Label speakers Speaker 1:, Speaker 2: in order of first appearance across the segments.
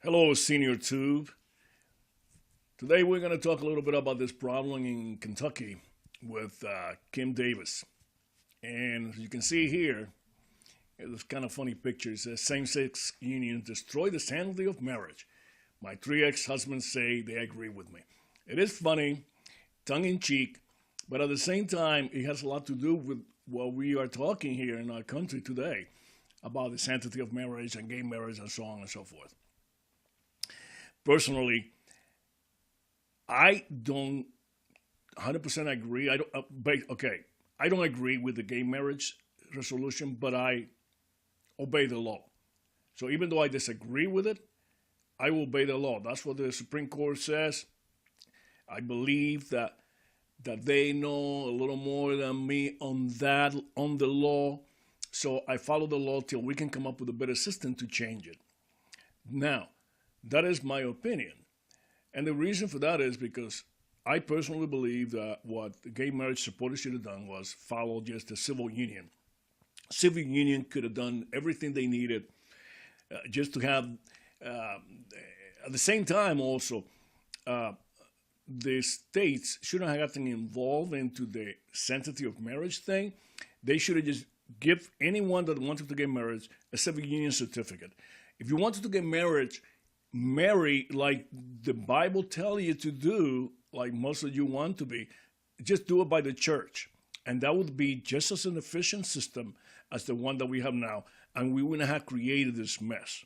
Speaker 1: Hello, Senior Tube. Today we're going to talk a little bit about this problem in Kentucky with Kim Davis. And as you can see here, it's kind of funny picture. It says same-sex unions destroy the sanctity of marriage. My three ex-husbands say they agree with me. It is funny, tongue-in-cheek, but at the same time, it has a lot to do with what we are talking here in our country today about the sanctity of marriage and gay marriage and so on and so forth. Personally, I don't 100% agree. I don't agree with the gay marriage resolution, but I obey the law. So even though I disagree with it, I will obey the law. That's what the Supreme Court says. I believe that they know a little more than me on the law. So I follow the law till we can come up with a better system to change it. Now, that is my opinion. And the reason for that is because I personally believe that what the gay marriage supporters should have done was follow just a civil union. Civil union could have done everything they needed just to have, at the same time also, the states shouldn't have gotten involved into the sanctity of marriage thing. They should have just give anyone that wanted to get married a civil union certificate. If you wanted to get married, marry like the Bible tells you to do, like most of you want to be, just do it by the church. And that would be just as an efficient system as the one that we have now. And we wouldn't have created this mess.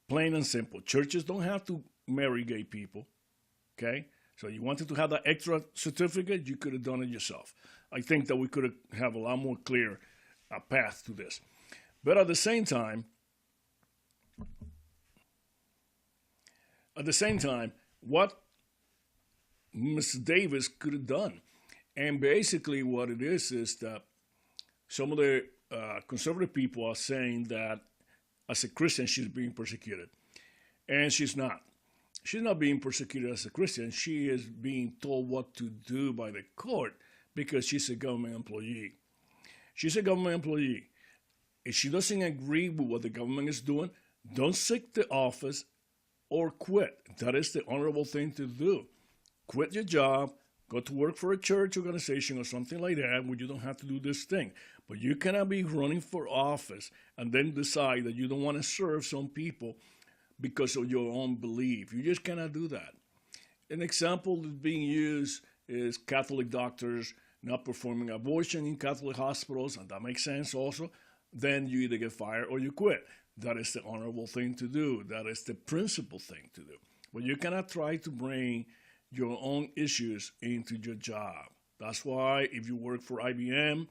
Speaker 1: Plain and simple. Churches don't have to marry gay people. Okay? So you wanted to have that extra certificate, you could have done it yourself. I think that we could have a lot more clear path to this. But at the same time, what Mr. Davis could have done, and basically what it is that some of the conservative people are saying that as a Christian she's being persecuted, and she's not. She's not being persecuted as a Christian. She is being told what to do by the court because she's a government employee. She's a government employee. If she doesn't agree with what the government is doing, don't seek the office or quit. That is the honorable thing to do. Quit your job, go to work for a church organization or something like that where you don't have to do this thing. But you cannot be running for office and then decide that you don't want to serve some people because of your own belief. You just cannot do that. An example that's being used is Catholic doctors not performing abortion in Catholic hospitals, and that makes sense also. Then you either get fired or you quit. That is the honorable thing to do. That is the principal thing to do. But you cannot try to bring your own issues into your job. That's why if you work for IBM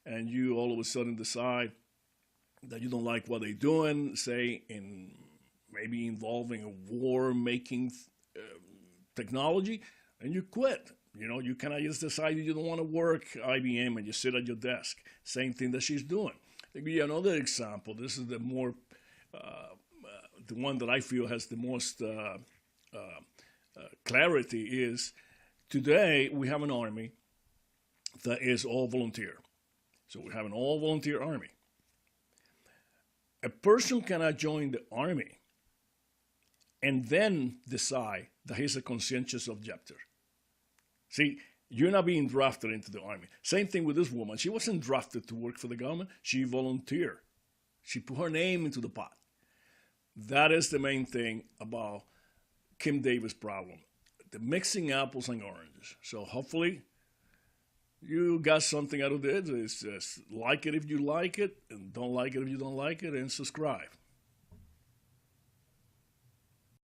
Speaker 1: and you all of a sudden decide that you don't like what they're doing, say in maybe involving a war-making technology, and you quit. You know, you cannot just decide you don't want to work IBM and you sit at your desk. Same thing that she's doing. I'll give you another example. This is the more, the one that I feel has the most clarity is today we have an army that is all volunteer. So we have an all volunteer army. A person cannot join the army and then decide that he's a conscientious objector. See, you're not being drafted into the army. Same thing with this woman. She wasn't drafted to work for the government. She volunteered. She put her name into the pot. That is the main thing about Kim Davis' problem. The mixing apples and oranges. So hopefully you got something out of it. It's just like it if you like it, and don't like it if you don't like it, and subscribe.